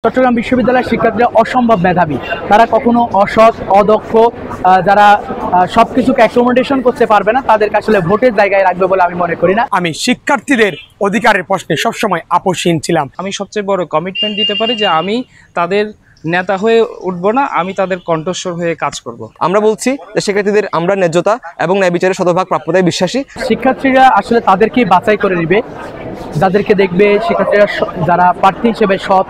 চট্টগ্রাম বিশ্ববিদ্যালয়ের শিক্ষার্থীরা অসম্ভব মেধাবী। তারা কখনো অসৎ, অদক্ষ, যারা সবকিছুকে অ্যাকোমোডেশন করতে পারবে না, তাদেরকে আসলে ভোটের জায়গায় রাখবে বলে আমি মনে করি না। আমি শিক্ষার্থীদের অধিকারের প্রশ্নে সবসময় আপোষহীন ছিলাম। আমি সবচেয়ে বড় কমিটমেন্ট দিতে পারি যে আমি তাদের নেতা হয়ে উঠব না, আমি তাদের কণ্ঠস্বর হয়ে কাজ করব। আমরা বলছি যে শিক্ষার্থীদের আমরা ন্যায্যতা এবং ন্যায় বিচারের শতভাগ প্রাপ্যতায় বিশ্বাসী। শিক্ষার্থীরা আসলে তাদেরকেই বাছাই করে নেবে, যাদেরকে দেখবে শিক্ষার্থীরা যারা প্রার্থী হিসেবে সৎ,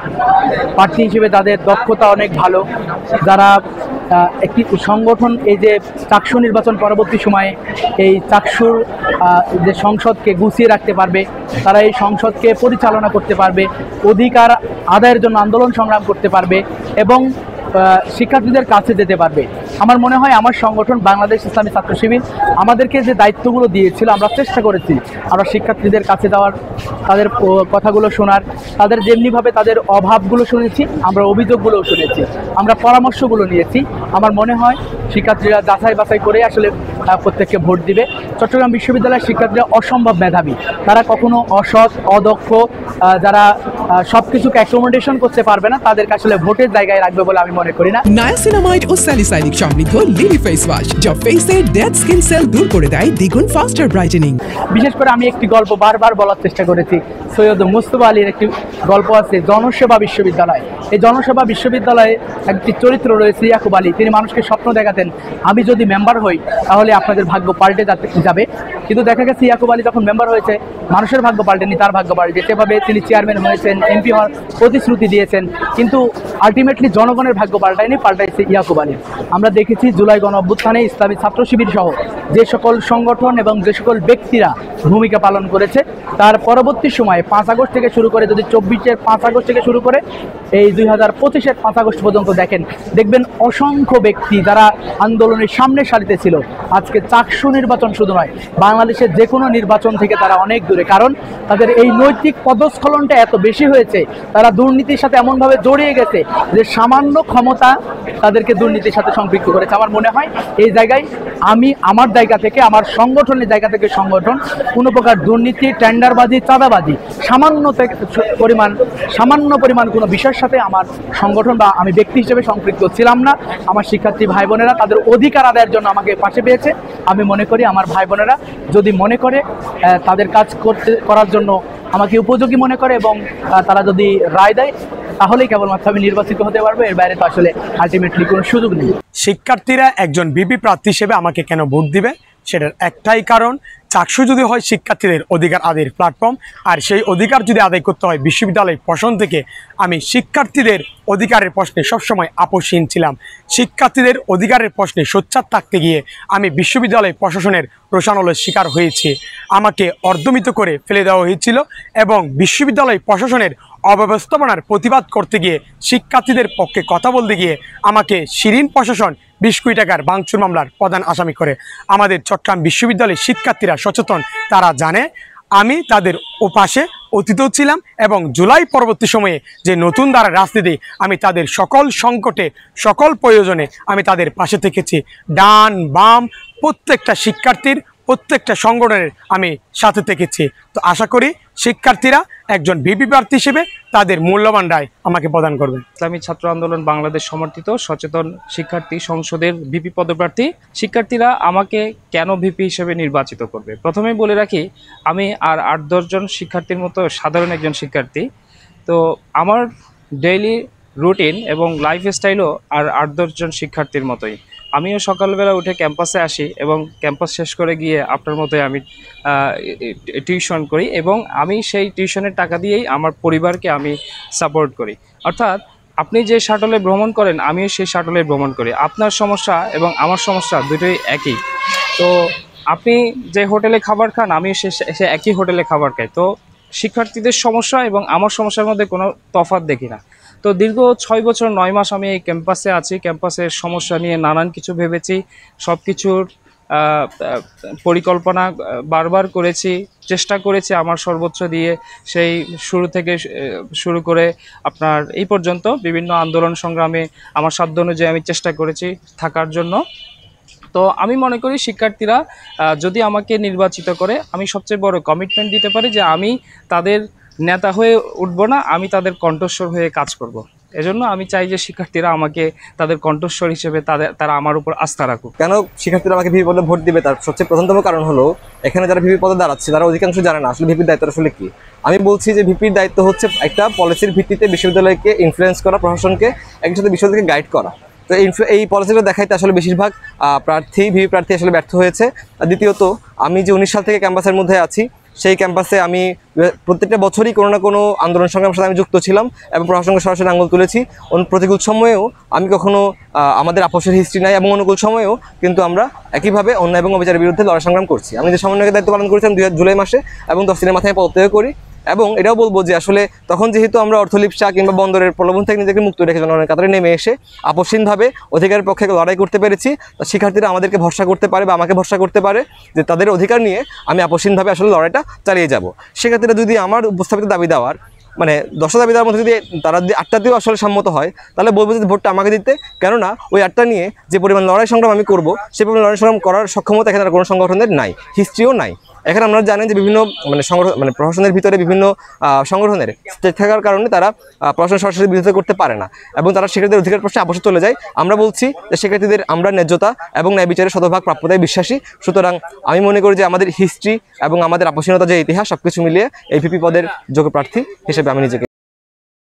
প্রার্থী হিসেবে যাদের দক্ষতা অনেক ভালো, যারা একটি সংগঠন, এই যে চাকসু নির্বাচন পরবর্তী সময়ে এই চাকসুর যে সংসদকে গুছিয়ে রাখতে পারবে, তারা এই সংসদকে পরিচালনা করতে পারবে, অধিকার আদায়ের জন্য আন্দোলন সংগ্রাম করতে পারবে এবং শিক্ষার্থীদের কাছে যেতে পারবে। আমার মনে হয় আমার সংগঠন বাংলাদেশ ইসলামী ছাত্র শিবির আমাদেরকে যে দায়িত্বগুলো দিয়েছিল, আমরা চেষ্টা করেছি আমরা শিক্ষার্থীদের কাছে যাওয়ার, তাদের কথাগুলো শোনার, তাদের যেমনিভাবে তাদের অভাবগুলো শুনেছি, আমরা অভিযোগগুলোও শুনেছি, আমরা পরামর্শগুলো নিয়েছি। আমার মনে হয় শিক্ষার্থীরা যাচাই বাছাই করে আসলে প্রত্যেককে ভোট দিবে। চট্টগ্রাম বিশ্ববিদ্যালয়ের শিক্ষার্থীরা অসম্ভব মেধাবী। তারা কখনো অসৎ, অদক্ষ, যারা সবকিছুকে অ্যাকোমোডেশন করতে পারবে না, তাদেরকে আসলে ভোটের জায়গায় রাখবে বলে আমি মনে করি না। নায়াসিনামাইড ও স্যালিসাইলিক সমৃদ্ধ লিলি ফেস ওয়াশ, যা ফেসের ডেড স্কিন সেল দূর করে দেয় দ্বিগুণ ফাস্টার ব্রাইটেনিং। বিশেষ করে আমি একটি গল্প বারবার বলার চেষ্টা করেছি। সৈয়দ মুস্তফা আলীর একটি গল্প আছে, জনসেবা বিশ্ববিদ্যালয়। এই জনসেবা বিশ্ববিদ্যালয়ে একটি চরিত্র রয়েছে, ইয়াকুব আলী। তিনি মানুষকে স্বপ্ন দেখাতেন, আমি যদি মেম্বার হই তাহলে আপনাদের ভাগ্য পাল্টে যাবে। কিন্তু দেখা গেছে ইয়াকুব আলী যখন মেম্বার হয়েছে, মানুষের ভাগ্য পাল্টেনি, তার ভাগ্য পাল্টে। সেভাবে তিনি চেয়ারম্যান হয়েছেন, এমপি হওয়ার প্রতিশ্রুতি দিয়েছেন, কিন্তু আলটিমেটলি জনগণের ভাগ্য পাল্টাইছে ইয়াকুব আলী। আমরা দেখেছি জুলাই গণ অভ্যুত্থানে ইসলামী ছাত্র শিবির সহ যে সকল সংগঠন এবং যে সকল ব্যক্তিরা ভূমিকা পালন করেছে, তার পরবর্তী সময়ে 5 আগস্ট থেকে শুরু করে, যদি 24-এর 5 আগস্ট থেকে শুরু করে এই 2025-এর 5 আগস্ট পর্যন্ত দেখবেন অসংখ্য ব্যক্তি যারা আন্দোলনের সামনে সারিতে ছিল, আজকে চাকসু নির্বাচন শুধু নয়, বাংলাদেশের যে কোনো নির্বাচন থেকে তারা অনেক দূরে। কারণ তাদের এই নৈতিক পদস্খলনটা এত বেশি হয়েছে, তারা দুর্নীতির সাথে এমনভাবে জড়িয়ে গেছে যে সামান্য ক্ষমতা তাদেরকে দুর্নীতির সাথে সম্পৃক্ত করেছে। আমার মনে হয় এই জায়গায় আমি আমার জায়গা থেকে, আমার সংগঠনের জায়গা থেকে, সংগঠন কোনো প্রকার দুর্নীতি, টেন্ডারবাজি, চাঁদাবাজি সামান্য পরিমাণ কোনো বিষয়ের সাথে আমার সংগঠন বা আমি ব্যক্তি হিসেবে সম্পৃক্ত ছিলাম না। আমার শিক্ষার্থী ভাই বোনেরা তাদের অধিকার আদায়ের জন্য আমাকে পাশে পেয়েছে। আমি মনে করি আমার ভাই বোনেরা যদি মনে করে তাদের কাজ করার জন্য আমাকে উপযোগী মনে করে এবং তারা যদি রায় দেয়, তাহলেই কেবলমাত্র আমি নির্বাচিত হতে পারবো। এর বাইরে তো আসলে আলটিমেটলি কোনো সুযোগ নেই। শিক্ষার্থীরা একজন বিপি প্রার্থী হিসেবে আমাকে কেন ভোট দিবে, সেটার একটাই কারণ, চাকসু যদি হয় শিক্ষার্থীদের অধিকার আদায়ের প্ল্যাটফর্ম, আর সেই অধিকার যদি আদায় করতে হয় বিশ্ববিদ্যালয় প্রশাসন থেকে, আমি শিক্ষার্থীদের অধিকারের প্রশ্নে সবসময় আপোষহীন ছিলাম। শিক্ষার্থীদের অধিকারের প্রশ্নে সোচ্চার থাকতে গিয়ে আমি বিশ্ববিদ্যালয় প্রশাসনের রোষানলের শিকার হয়েছি। আমাকে অর্ধমিত করে ফেলে দেওয়া হয়েছিল এবং বিশ্ববিদ্যালয় প্রশাসনের অব্যবস্থাপনার প্রতিবাদ করতে গিয়ে, শিক্ষার্থীদের পক্ষে কথা বলতে গিয়ে আমাকে শিরিন প্রশাসন 20 কোটি টাকার ভাঙচুর মামলার প্রধান আসামি করে। আমাদের চট্টগ্রাম বিশ্ববিদ্যালয়ের শিক্ষার্থীরা সচেতন, তারা জানে আমি তাদের পাশে অতীতও ছিলাম এবং জুলাই পরবর্তী সময়ে যে নতুন ধারার রাজনীতি, আমি তাদের সকল সংকটে, সকল প্রয়োজনে আমি তাদের পাশে থেকেছি। ডান বাম প্রত্যেকটা শিক্ষার্থীর, প্রত্যেকটা সংগঠনের আমি সাথে থেকেছি। তো আশা করি শিক্ষার্থীরা একজন ভিপি প্রার্থী হিসেবে তাদের মূল্যবান রায় আমাকে প্রদান করবেন। ইসলামী ছাত্র আন্দোলন বাংলাদেশ সমর্থিত সচেতন শিক্ষার্থী সংসদের ভিপি পদপ্রার্থী। শিক্ষার্থীরা আমাকে কেন ভিপি হিসেবে নির্বাচিত করবে, প্রথমেই বলে রাখি, আমি আর 8-10 জন শিক্ষার্থীর মতো সাধারণ একজন শিক্ষার্থী। তো আমার ডেইলি রুটিন এবং লাইফস্টাইলও আর 8-10 জন শিক্ষার্থীর মতোই। আমিও সকালবেলা উঠে ক্যাম্পাসে আসি এবং ক্যাম্পাস শেষ করে গিয়ে আপনার মতোই আমি টিউশন করি এবং আমি সেই টিউশনের টাকা দিয়েই আমার পরিবারকে আমি সাপোর্ট করি। অর্থাৎ আপনি যে শাটলে ভ্রমণ করেন, আমিও সেই শাটলে ভ্রমণ করি। আপনার সমস্যা এবং আমার সমস্যা দুটোই একই। তো আপনি যে হোটেলে খাবার খান, আমিও সে একই হোটেলে খাবার খাই। তো শিক্ষার্থীদের সমস্যা এবং আমার সমস্যার মধ্যে কোনো তফাৎ দেখি না। তো দীর্ঘ 6 বছর 9 মাস আমি এই ক্যাম্পাসে আছি। ক্যাম্পাসের সমস্যা নিয়ে নানান কিছু ভেবেছি, সব কিছুর পরিকল্পনা বারবার করেছি, চেষ্টা করেছি আমার সর্বোচ্চ দিয়ে, সেই শুরু থেকে শুরু করে আপনার এই পর্যন্ত বিভিন্ন আন্দোলন সংগ্রামে আমার সাধ্য অনুযায়ী আমি চেষ্টা করেছি থাকার জন্য। তো আমি মনে করি শিক্ষার্থীরা যদি আমাকে নির্বাচিত করে, আমি সবচেয়ে বড় কমিটমেন্ট দিতে পারি যে আমি তাদের নেতা হয়ে উঠব না, আমি তাদের কণ্ঠস্বর হয়ে কাজ করব। এজন্য আমি চাই যে শিক্ষার্থীরা আমাকে তাদের কণ্ঠস্বর হিসেবে তারা আমার উপর আস্থা রাখুক। কেন শিক্ষার্থীরা আমাকে ভিপি পদে ভোট দিবে তার সবচেয়ে প্রধানতম কারণ হলো এখানে যারা ভিপি পদে দাঁড়াচ্ছে তারা অধিকাংশ জানে না আসলে ভিপির দায়িত্ব আসলে কি। আমি বলছি যে ভিপির দায়িত্ব হচ্ছে একটা পলিসির ভিত্তিতে বিশ্ববিদ্যালয়কে ইনফ্লুয়েন্স করা, প্রশাসনকে একই সাথে বিশ্ববিদ্যালয়কে গাইড করা। তো এই পলিসিটা দেখাইতে আসলে বেশিরভাগ ভিপি প্রার্থী আসলে ব্যর্থ হয়েছে। আর দ্বিতীয়ত আমি যে 19 সাল থেকে ক্যাম্পাসের মধ্যে আছি, সেই ক্যাম্পাসে আমি প্রত্যেকটা বছরই কোনো না কোনো আন্দোলন সংগ্রামের সাথে আমি যুক্ত ছিলাম এবং প্রশাসনকে সরাসরি আঙুল তুলেছি। প্রতিকূল সময়েও আমি কখনো আমাদের আপোষের হিস্ট্রি নাই এবং অনুকূল সময়েও কিন্তু আমরা একইভাবে অন্যায় এবং অবিচারের বিরুদ্ধে লড়াই সংগ্রাম করছি। আমি যে সমন্বয়কের দায়িত্ব পালন করেছিলাম জুলাই মাসে এবং 10 দিনের মাথায় পদত্যাগ করি। এবং এটাও বলবো যে আসলে তখন যেহেতু আমরা অর্থলিপ্সা কিংবা বন্দরের প্রলোভন থেকে নিজেকে মুক্ত রেখে জনগণের কাতারে নেমে এসে আপসহীনভাবে অধিকারের পক্ষে লড়াই করতে পেরেছি, শিক্ষার্থীরা আমাদেরকে ভরসা করতে পারে বা আমাকে ভরসা করতে পারে যে তাদের অধিকার নিয়ে আমি আপসহীনভাবে আসলে লড়াইটা চালিয়ে যাব। শিক্ষার্থীরা যদি আমার উপস্থাপিত দাবি দেওয়ার মানে 10টা দাবি দেওয়ার মধ্যে যদি তারা 8টাতেও আসলে সম্মত হয় তাহলে বলবো যে ভোটটা আমাকে দিতে। কেননা ওই 8টা নিয়ে যে পরিমাণ লড়াই সংগ্রাম আমি করবো সে পরিমাণ লড়াই সংগ্রাম করার সক্ষমতা এখানে কোনো সংগঠনের নাই, হিস্ট্রিও নাই। এখানে আপনারা জানেন যে বিভিন্ন সংগঠন প্রশাসনের ভিতরে বিভিন্ন সংগঠনের স্টেট থাকার কারণে তারা প্রশাসন সরাসরি বিরোধিতা করতে পারে না এবং তারা শিক্ষার্থীদের অধিকার প্রশ্নে আপোষে চলে যায়। আমরা বলছি যে শিক্ষার্থীদের আমরা ন্যায্যতা এবং ন্যায় বিচারের শতভাগ প্রাপ্যতায় বিশ্বাসী। সুতরাং আমি মনে করি যে আমাদের হিস্ট্রি এবং আমাদের আপোষহীনতা যে ইতিহাস সবকিছু মিলিয়ে এই ভিপি পদের যোগ্য প্রার্থী হিসেবে আমি নিজেকে